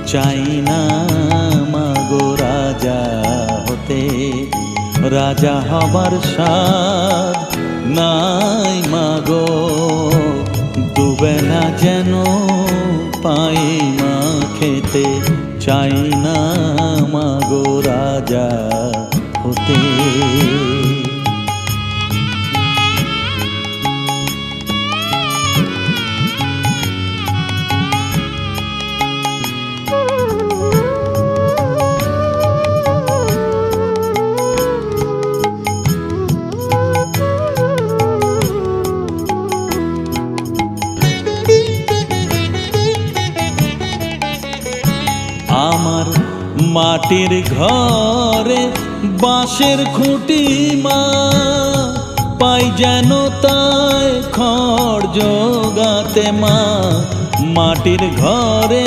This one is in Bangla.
চাই না মাগো রাজা হতে, রাজা হবার স্বাদ নাই মাগো, দুবেলা যেন পাই মা খেতে। চাই না মাগো রাজা হতে। আমার মাটির ঘরে বাঁশের খুঁটি মা, পাই যেন তাই খড় জোগাতে মা। মাটির ঘরে